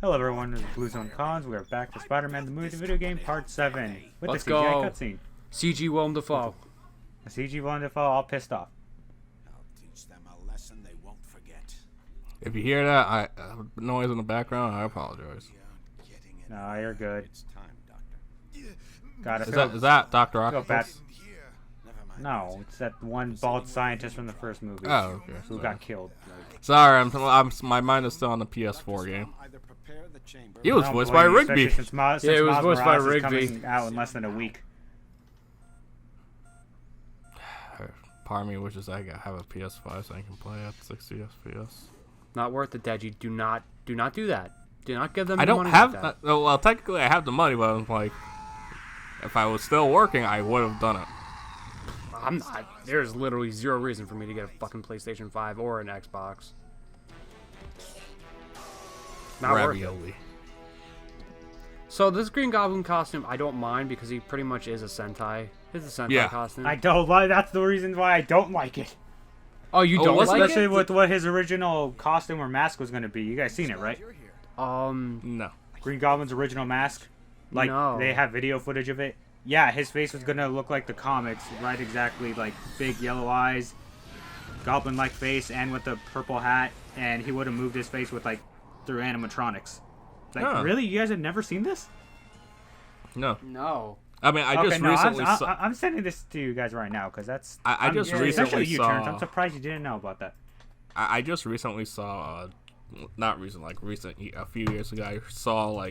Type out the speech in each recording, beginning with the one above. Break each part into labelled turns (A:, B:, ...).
A: Hello everyone, this is Blue Zone Cons. We are back for Spider-Man the Movie the Video Game Part 7 with
B: Let's
A: the CGI
B: go.
A: cutscene.
B: CG Willem Dafoe.
A: The CG Willem Dafoe all pissed off.
C: I'll teach them a lesson they won't forget.
D: If you hear that noise in the background, I apologize.
A: No, you're good.
C: It's time, Doctor.
A: Got it.
D: Is that Dr.
A: Feel bad.
D: Octopus?
C: Never mind.
A: No, it's that one bald scientist from the first movie
D: Oh, okay.
A: who got killed.
D: Sorry, my mind is still on the PS4 game.
C: Either prepare the chamber.
D: He was
A: I don't
D: voiced
A: blame
D: by
A: you,
D: Rigby.
A: especially Since
B: Yeah, it was
A: Miles
B: voiced by
A: Morales is
B: Rigby.
A: coming out in less than a week.
D: Part of me wishes I could have a PS5 so I can play at 60 FPS.
B: Not worth it, Dad. You do not do that. Do not give them
D: I
B: the
D: don't
B: money
D: have
B: like that.
D: well, technically I have the money, but I'm like, if I was still working, I would have done it.
B: I'm not. There's literally zero reason for me to get a fucking PlayStation 5 or an Xbox. Not worth it.
D: Ravioli.
B: So this Green Goblin costume, I don't mind because he pretty much is a Sentai. It's a Sentai
D: Yeah.
B: costume.
A: I don't like. That's the reason why I don't like it.
B: Oh, you don't like
A: Especially
B: it?
A: with what his original costume or mask was going to be. You guys seen it, right?
D: No.
A: Green Goblin's original mask. Like,
B: No.
A: they have video footage of it. Yeah, his face was gonna look like the comics, right? Exactly, like big yellow eyes, goblin-like face, and with the purple hat. And he would have moved his face with through animatronics. Like,
D: Huh.
A: really? You guys have never seen this?
D: No.
B: No.
D: I mean, I just recently saw.
A: I'm sending this to you guys right now because that's.
D: I just
A: especially
D: recently
A: you,
D: saw-
A: Terrence. I'm surprised you didn't know about that.
D: I just recently saw, not recent, a few years ago, I saw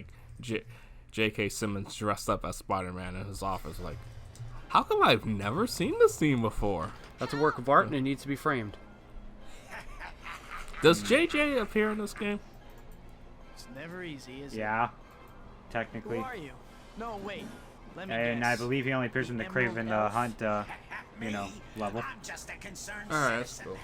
D: J.K. Simmons dressed up as Spider-Man in his office. Like, how come I've never seen this scene before?
B: That's a work of art and it needs to be framed.
D: Does JJ appear in this game?
E: It's never easy, is it?
A: Yeah,
E: Who
A: technically.
E: are you? No, wait. Let me
A: And I
E: guess.
A: believe he only appears in the Craven the Hunt, level.
D: Alright, that's cool.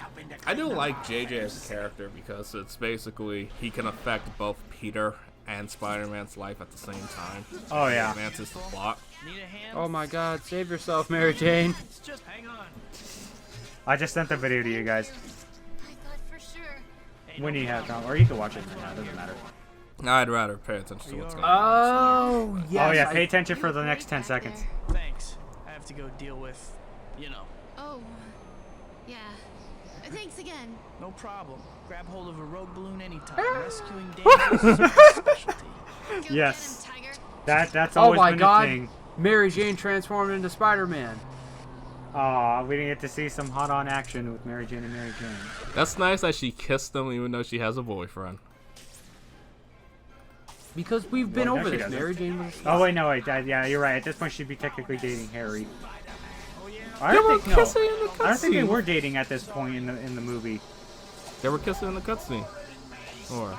D: I do like JJ as a character because it's basically he can affect both Peter and Spider-Man's life at the same time.
A: Oh, yeah.
D: It advances the plot.
E: Need a hand?
B: Oh my God! Save yourself, Mary Jane.
E: It's just hang on.
A: I just sent the video to you guys.
F: I thought for sure.
E: Hey,
A: When
E: no
A: you have
E: problem.
A: time, or you can watch it right now. It doesn't matter.
D: I'd rather pay attention to what's going on.
B: Oh yes.
A: Oh yeah, pay
B: I-
A: attention for the next 10 seconds.
E: Thanks. I have to go deal with, you know.
F: Oh, yeah. Thanks again.
E: No problem. Grab hold of a rogue balloon anytime. Rescuing dangerous is my specialty.
F: Go
A: Yes.
F: get him, Tiger.
A: That's
B: Oh
A: always
B: my
A: been
B: God!
A: a thing.
B: Mary Jane transformed into Spider-Man.
A: Aw, we didn't get to see some hot-on action with Mary Jane and Mary Jane.
D: That's nice that she kissed him even though she has a boyfriend.
B: Because we've been
A: Well, no,
B: over
A: she
B: this.
A: doesn't.
B: Mary Jane was.
A: Oh wait, no, wait, yeah, you're right. At this point, she'd be technically dating Harry. I
D: They
A: don't
D: were
A: think no.
D: kissing in the
A: I don't think they
D: cutscene.
A: were dating at this point in the movie.
D: They were kissing in the cutscene. Or
A: Oh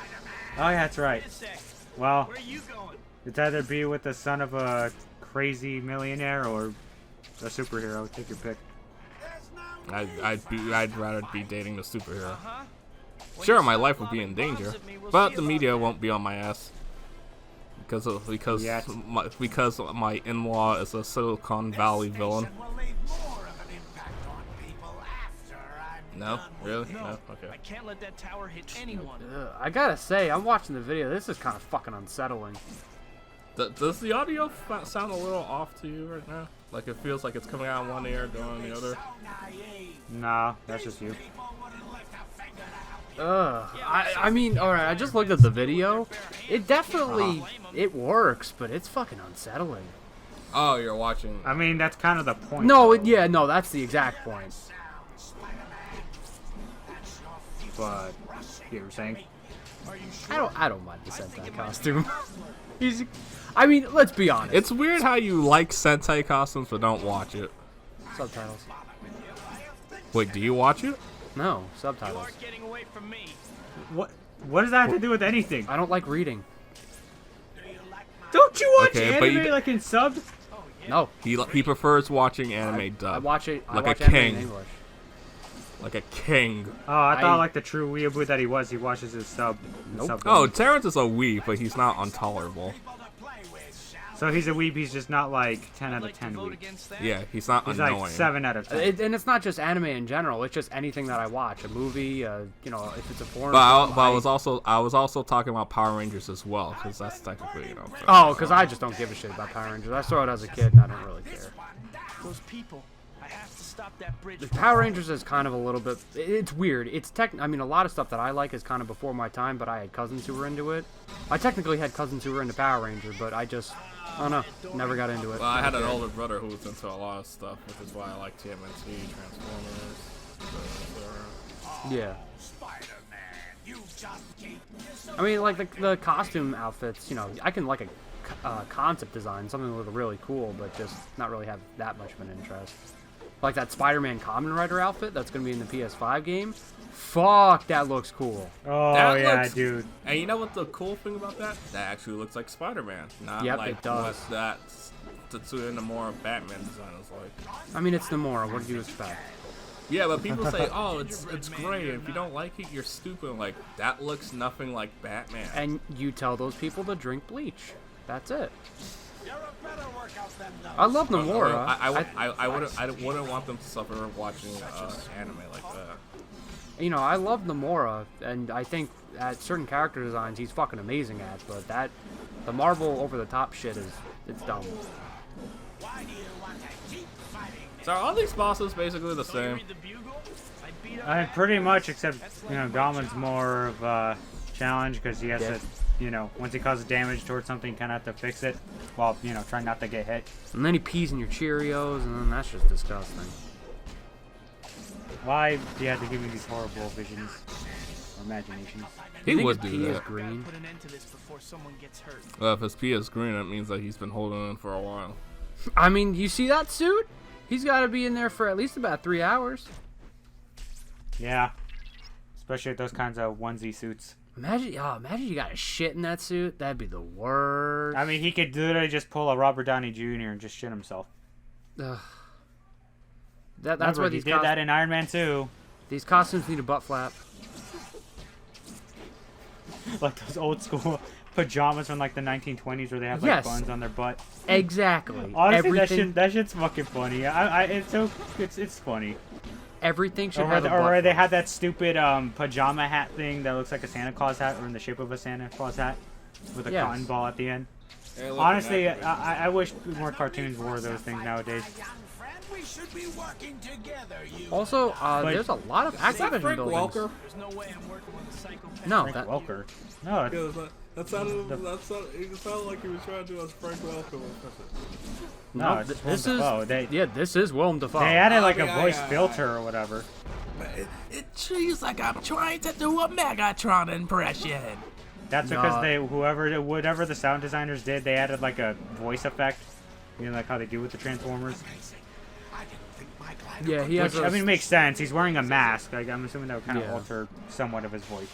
A: yeah, that's right. Well,
E: Where are you going?
A: it's either be with the son of a crazy millionaire or a superhero. Take your pick.
D: I'd rather be dating the superhero.
E: Huh?
D: Sure, my life would be in danger, but the media won't be on my ass because
A: Yes.
D: my in-law is a Silicon Valley villain. No, really? No. Okay.
E: I can't let that tower hit anyone.
B: I gotta say, I'm watching the video. This is kind of fucking unsettling.
D: Does the audio sound a little off to you right now? Like it feels like it's coming out in one ear, going in the other.
A: Nah, that's just you.
B: Ugh. I mean, alright, I just looked at the video. It definitely, it works, but it's fucking unsettling.
D: Oh, you're watching.
A: I mean, that's kind of the point.
B: No,
A: though.
B: yeah, no, that's the exact point.
A: But you were saying?
B: I don't mind the Sentai costume. I mean, let's be honest.
D: It's weird how you like Sentai costumes but don't watch it.
B: Subtitles.
D: Wait, do you watch it?
B: No,
E: You
B: subtitles.
E: aren't getting away from me.
A: What? What does that have to do with anything?
B: I don't like reading.
A: Don't you watch
D: Okay, but you
A: anime
D: d-
A: like in subbed?
B: No.
D: He prefers watching anime dubbed.
B: I watch it. I
D: Like a
B: watch anime in
D: king.
B: English.
D: Like a king.
A: Oh, I thought
B: I-
A: like the true weeaboo that he was, he watches his sub.
B: Nope.
A: sub
D: Oh, Terrence is a weeb, but he's not intolerable.
A: So he's a weeb. He's just not like 10 out of
E: Like to
A: 10
E: vote
A: weeb.
E: against that?
D: Yeah, he's not
A: He's
D: annoying.
A: like 7 out of 10.
B: And it's not just anime in general. It's just anything that I watch. A movie, you know, if it's a foreign
D: But
B: film,
D: I was also talking about Power Rangers as well, because that's technically, you know.
B: Oh, because I just don't give a shit about Power Rangers. I saw it as a kid, and I don't really care.
E: Those people. I have to stop that bridge.
B: The Power Rangers is kind of a little bit. It's weird. It's I mean, a lot of stuff that I like is kind of before my time, but I had cousins who were into it. I technically had cousins who were into Power Ranger, but I don't know, never got into it.
D: Well, I had an older brother who was into a lot of stuff, which is why I like TMNT, Transformers.
B: Yeah.
C: Spider-Man, you just keep
B: I mean, like the costume outfits, you know, I can like a concept design, something that look really cool, but just not really have that much of an interest. Like that Spider-Man Kamen Rider outfit that's gonna be in the PS5 game. Fuck, that looks cool.
A: Oh,
D: That
A: yeah,
D: looks-
A: dude.
D: And you know what the cool thing about that? That actually looks like Spider-Man, not
B: Yep,
D: like
B: it does.
D: what that Tetsuya Nomura Batman design is like.
B: I mean, it's Nomura. What do you expect?
D: Yeah, but people say, "Oh, it's great. If you don't like it, you're stupid." Like that looks nothing like Batman.
B: And you tell those people to drink bleach. That's it.
C: You're a better workout than those.
B: I love Nomura.
D: I wouldn't want them to suffer watching anime like that.
B: You know, I love Nomura, and I think at certain character designs he's fucking amazing at. But the Marvel over the top shit it's dumb.
C: Why do you want to keep fighting?
D: So are all these bosses basically the same?
E: Read the bugle? I beat up
A: I mean, pretty much, except, you know, Goblin's more of a challenge because he has
B: Yeah.
A: to, you know, once he causes damage towards something, kind of have to fix it while, you know, trying not to get hit.
B: And then he pees in your Cheerios, and then that's just disgusting.
A: Why do you have to give me these horrible visions or imaginations?
D: He
B: You think
D: would
B: his
D: do
B: pee is
D: that.
B: green.
E: put an end to this before someone gets hurt.
D: If his P is green, that means that he's been holding on for a while.
B: I mean, you see that suit? He's got to be in there for at least about 3 hours.
A: Yeah. Especially with those kinds of onesie suits.
B: Imagine you got a shit in that suit. That'd be the worst.
A: I mean, he could literally just pull a Robert Downey Jr. and just shit himself.
B: Ugh. That's
A: Remember,
B: why
A: he
B: these
A: did that in Iron Man 2.
B: these costumes need a butt flap.
A: Like those old school pajamas from like the 1920s where they have like
B: Yes.
A: buns on their butt.
B: Exactly.
A: Honestly,
B: everything,
A: that shit's fucking funny. It's funny.
B: everything should
A: Or
B: have a
A: where
B: butt
A: they
B: flap.
A: had that stupid pajama hat thing that looks like a Santa Claus hat or in the shape of a Santa Claus hat with a
B: Yes.
A: cotton ball at the end.
D: Hey, look,
A: Honestly,
D: that-
A: I wish more cartoons wore those things nowadays.
C: My young friend, we should be working together, you.
B: Also, there's a lot of
D: Is that
B: Activision
D: Frank
B: buildings.
D: Welker?
E: There's no way I'm working with a psychopath.
B: No,
A: Frank
B: that,
A: Welker. No, it's,
D: It sounded like he was trying to do as Frank Welker.
A: no,
B: no,
A: it's
B: this
A: Willem
B: is
A: Dafoe.
B: this is Willem Dafoe.
A: They added like a
D: yeah,
A: voice
D: yeah,
A: filter or whatever.
D: It seems like I'm trying to do a Megatron impression.
A: That's
B: No.
A: because whatever the sound designers did, they added like a voice effect. You know, like how they do with the Transformers.
C: I didn't think my glider
B: Yeah,
C: could
B: he has.
A: Which, I mean, makes sense. He's wearing a mask. Like, I'm assuming that would kind of
B: Yeah.
A: alter somewhat of his voice.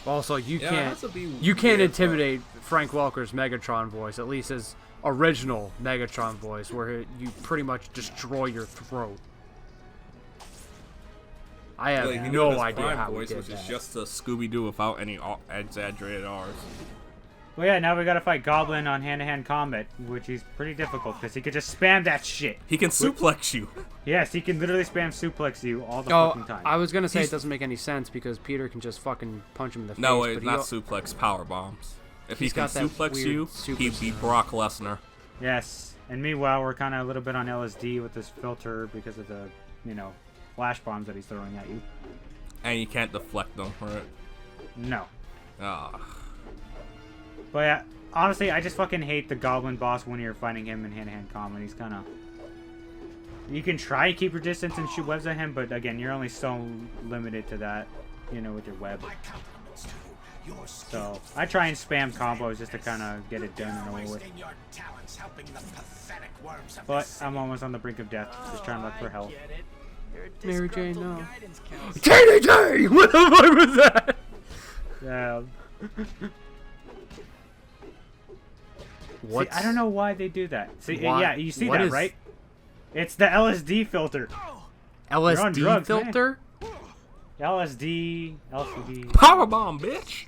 B: Also, you
D: Yeah, it
B: can't
D: has to be
B: you can't
D: weird, but-
B: intimidate Frank Welker's Megatron voice, at least his original Megatron voice, where you pretty much destroy your throat. I have
D: Like, you
B: no
D: know his
B: idea
D: prime
B: how
D: voice,
B: he did
D: which is
B: that.
D: just a Scooby-Doo without any exaggerated R's.
A: Well, yeah, now we gotta fight Goblin on hand-to-hand combat, which is pretty difficult because he could just spam that shit.
D: He can suplex you.
A: Yes, he can literally spam suplex you all the
B: Oh,
A: fucking time.
B: I was gonna say
D: He's-
B: it doesn't make any sense because Peter can just fucking punch him in the face.
D: No,
B: but
D: it's
B: he
D: not
B: al-
D: suplex, power bombs. If he
B: He's
D: can
B: got that
D: suplex
B: weird
D: you,
B: super
D: he'd be
B: stuff.
D: Brock Lesnar.
A: Yes, and meanwhile, we're kind of a little bit on LSD with this filter because of the, you know, flash bombs that he's throwing at you.
D: And you can't deflect them, right?
A: No.
D: Ah.
A: But yeah, honestly, I just fucking hate the Goblin boss when you're fighting him in hand-to-hand combat. He's kind of... You can try and keep your distance and shoot webs at him, but again, you're only so limited to that, you know, with your web.
C: My compliments to you. Your
A: So, I try and spam combos just to kind of get it done and over with.
C: wasting your talents helping the pathetic worms of
A: But
C: this
A: I'm almost on the brink of death, just trying to look for
E: I
A: help.
E: get it. You're a
B: Mary Jane,
E: disgruntled
B: no.
E: guidance counselor.
B: TDJ! What the fuck was that?
A: Yeah.
B: What?
A: See, I don't know why they do that. See,
B: Why-
A: yeah, you see
B: what
A: that,
B: is-
A: right? It's the LSD filter. You're on
B: LSD
A: drugs, man.
B: filter?
A: LSD, LCD.
D: Powerbomb, bitch!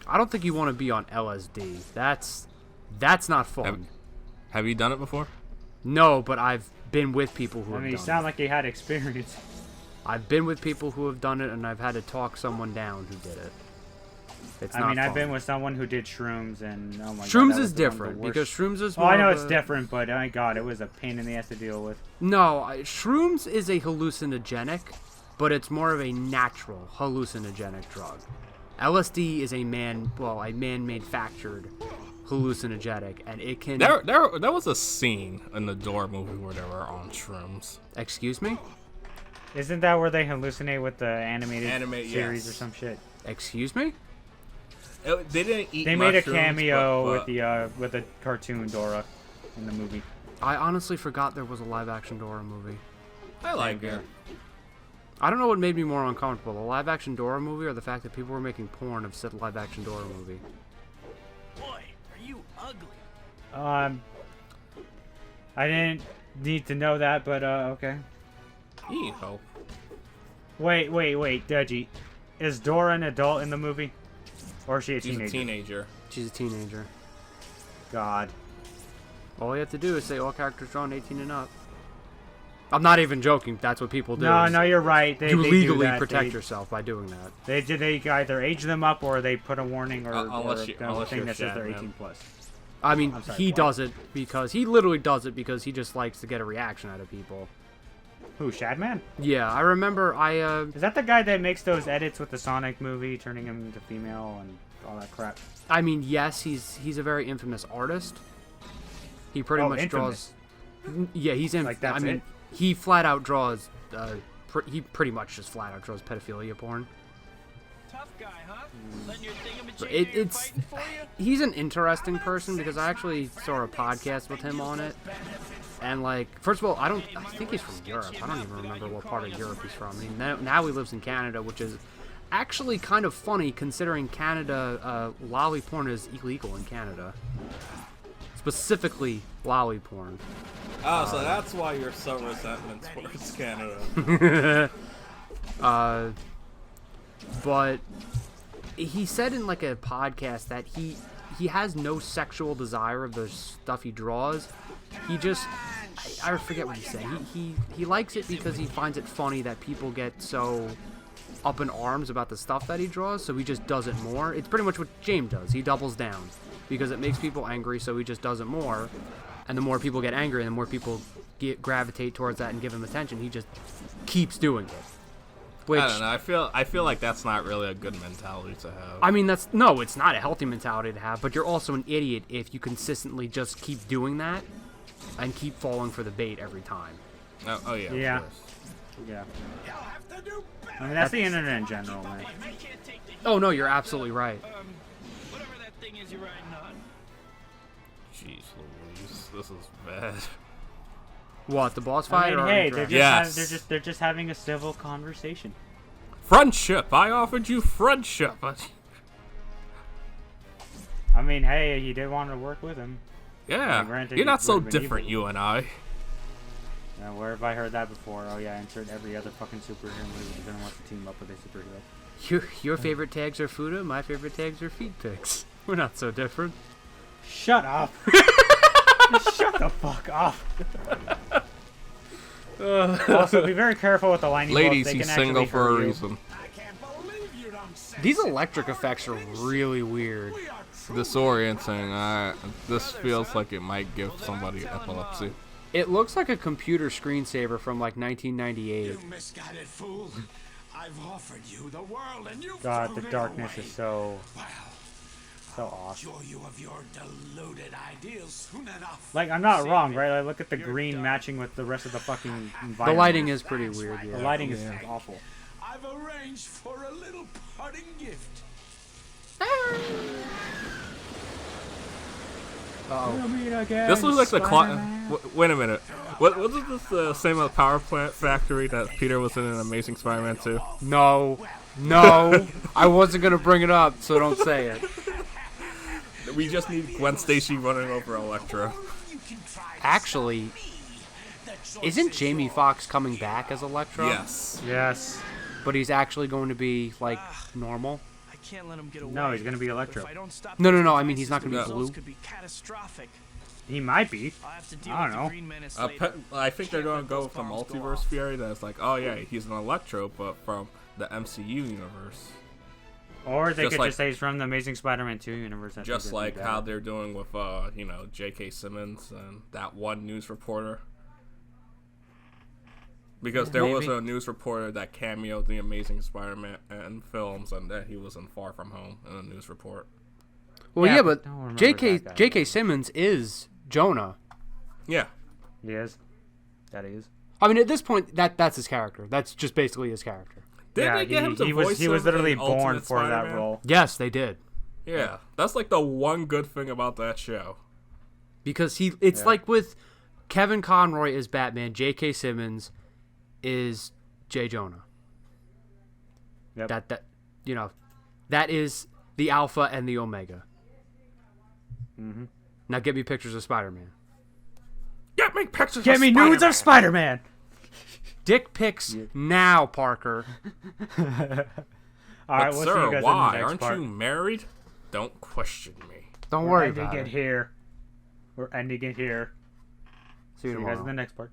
B: I don't think you want to be on LSD. That's That's not fun.
D: Have you done it before?
B: No, but I've been with people who
A: I
B: have
A: mean, you
B: done
A: sound
B: it.
A: like you had experience.
B: I've been with people who have done it, and I've had to talk someone down who did it. It's not
A: I mean,
B: fun.
A: I've been with someone who did shrooms, and oh my god.
B: Shrooms
A: that
B: is
A: was one of the
B: different
A: worst-
B: because shrooms is.
A: Oh,
B: More
A: I know
B: of
A: it's
B: a-
A: different, but oh my god, it was a pain in the ass to deal with.
B: No, shrooms is a hallucinogenic, but it's more of a natural hallucinogenic drug. LSD is a man-manufactured hallucinogenic, and it can.
D: There was a scene in the Door movie where they were on shrooms.
B: Excuse me.
A: Isn't that where they hallucinate with the animated
D: Animate,
A: series
D: yes.
A: or some shit?
B: Excuse me.
D: They didn't eat.
A: They made a
D: mushrooms,
A: cameo
D: but-
A: with the cartoon Dora in the movie.
B: I honestly forgot there was a live-action Dora movie.
D: I like
A: Same
D: it.
A: here.
B: I don't know what made me more uncomfortable, the live-action Dora movie or the fact that people were making porn of said live-action Dora movie.
E: Boy, are you ugly.
A: I didn't need to know that, but okay.
D: You need help.
A: Wait, Deji. Is Dora an adult in the movie? Or is she a
D: She's
A: teenager?
D: a teenager.
B: She's a teenager.
A: God.
B: All you have to do is say all characters drawn 18 and up. I'm not even joking. That's what people do.
A: No,
B: is
A: no, you're right.
B: you
A: They do
B: legally
A: that.
B: protect
A: they,
B: yourself by doing that.
A: They either age them up or they put a warning or
D: Unless
A: a
D: you're
A: thing that says they're
D: Shad,
A: 18
D: man.
A: plus.
B: I mean,
A: I'm sorry,
B: he
A: what?
B: does it because he literally does it because he just likes to get a reaction out of people.
A: Who, Shadman?
B: Yeah, I remember
A: Is that the guy that makes those edits with the Sonic movie, turning him into female and all that crap?
B: I mean, yes, he's a very infamous artist. He pretty
A: Oh,
B: much
A: infamous.
B: draws. Yeah, he's in.
A: Like, that's
B: I mean,
A: it?
B: he flat out draws. He pretty much just flat out draws pedophilia porn.
E: Tough guy, huh? Letting your
B: But
E: thingamajig do your
B: it's
E: fighting for you?
B: he's an interesting person because I actually saw a podcast with him on it. And like, first of all, I think he's from Europe. I don't even remember what part of Europe he's from. I mean, now he lives in Canada, which is actually kind of funny considering Canada, lolly porn is illegal in Canada. Specifically, lolly porn.
D: Oh, so that's why you're so resentment towards Canada.
B: But he said in like a podcast that he has no sexual desire of the stuff he draws. He just I forget what he said. He likes it because he finds it funny that people get so up in arms about the stuff that he draws, so he just does it more. It's pretty much what James does. He doubles down because it makes people angry, so he just does it more. And the more people get angry, and the more people gravitate towards that and give him attention, he just keeps doing it. Which,
D: I don't know. I feel like that's not really a good mentality to have.
B: I mean, it's not a healthy mentality to have, but you're also an idiot if you consistently just keep doing that and keep falling for the bait every time.
D: Oh yeah.
A: Yeah.
D: Of course.
A: Yeah. I mean, that's the internet in general, man.
E: I can't take the heat.
B: Oh, no, you're absolutely right.
E: Whatever that thing is you're riding on.
D: Jeez Louise, this is bad.
B: What, the boss
A: I
B: fight?
A: mean,
B: or
A: hey,
B: interact?
A: they're just having a civil conversation.
D: Friendship. I offered you friendship.
A: I mean, hey, you did want to work with him.
D: Yeah.
A: granted,
D: You're not
A: he
D: so
A: would've been
D: different,
A: evil.
D: you and I.
A: Where have I heard that before? Oh yeah, insert every other fucking superhero movie that doesn't want to team up with a superhero.
B: Your favorite tags are Fuda, my favorite tags are feet pics. We're not so different.
A: Shut up. Shut the fuck up. Also, be very careful with the lightning bolts.
D: Ladies,
A: They
D: he's
A: can
D: single
A: actually
D: for a
A: hurt you.
D: reason.
B: These electric effects are really weird.
D: Disorienting. This feels like it might give somebody epilepsy.
B: It looks like a computer screensaver from like 1998.
C: You misguided fool. I've offered you the world and you've
A: God,
C: thrown
A: the
C: it
A: darkness
C: away.
A: is so
C: Well,
A: awesome.
C: cure you of your deluded ideals soon enough.
A: Like, I'm not wrong, right? Like, look at the green matching with the rest of the fucking environment.
B: The lighting is pretty weird,
A: The
B: yeah.
A: lighting is awful.
C: I've arranged for a little parting gift.
B: Uh-oh.
D: This looks like the wait a minute. Wasn't this the same as the power plant factory that Peter was in Amazing Spider-Man 2?
B: No, I wasn't gonna bring it up, so don't say it.
D: We just need Gwen Stacy running over Electro.
B: Actually, isn't Jamie Foxx coming back as Electro?
D: Yes.
A: Yes.
B: But he's actually going to be like normal.
E: can't let him get away.
A: No, he's gonna be
E: But
A: Electro.
E: if I don't stop
B: No,
E: these
B: I mean, he's
E: devices,
B: not gonna
E: the
B: be
E: results
B: blue.
E: could be catastrophic.
A: He might be.
E: I'll have to deal
A: I
E: with
A: don't
E: the
A: know.
E: Green Menace later.
D: I think they're
E: Can't
D: gonna
E: let
D: go
E: those
D: with the
E: bombs go
D: multiverse
E: off.
D: theory. That's like, oh yeah, he's an Electro, but from the MCU universe.
A: Or they
D: Just
A: could
D: like-
A: just say he's from the Amazing Spider-Man 2 universe. I think
D: Just
A: that'd be
D: like
A: better.
D: how they're doing with, J.K. Simmons and that one news reporter. Because there was
A: Maybe.
D: a news reporter that cameoed the Amazing Spider-Man and films, and that he was in Far From Home in a news report.
B: Well,
A: Yeah,
B: yeah,
A: but
B: but
A: don't remember
B: J.K.
A: that guy.
B: J.K. Simmons is Jonah.
D: Yeah.
A: He is. That is.
B: I mean, at this point, that's his character. That's just basically his character.
D: Didn't
A: Yeah,
D: they get him to
A: he
D: voice
A: was
D: him
A: literally
D: in
A: born
D: Ultimate
A: for that
D: Spider-Man?
A: role.
B: Yes, they did.
D: Yeah. That's like the one good thing about that show.
B: Because it's
A: Yeah.
B: like with Kevin Conroy as Batman, J.K. Simmons is J. Jonah.
A: Yep.
B: That is the Alpha and the Omega.
A: Mhm.
B: Now get me pictures of Spider-Man.
D: Get me pictures
A: Get
D: of
A: me nudes
D: Spider-Man.
A: of Spider-Man.
B: Dick pics now, Parker.
A: All right,
D: But
A: we'll see
D: sir,
A: you guys
D: why?
A: in the next
D: Aren't
A: part.
D: you married? Don't question me.
B: Don't
A: We're
B: worry
A: ending
B: about
A: it
B: it.
A: here. We're ending it here.
B: See you
A: See you guys in
B: tomorrow.
A: the next part.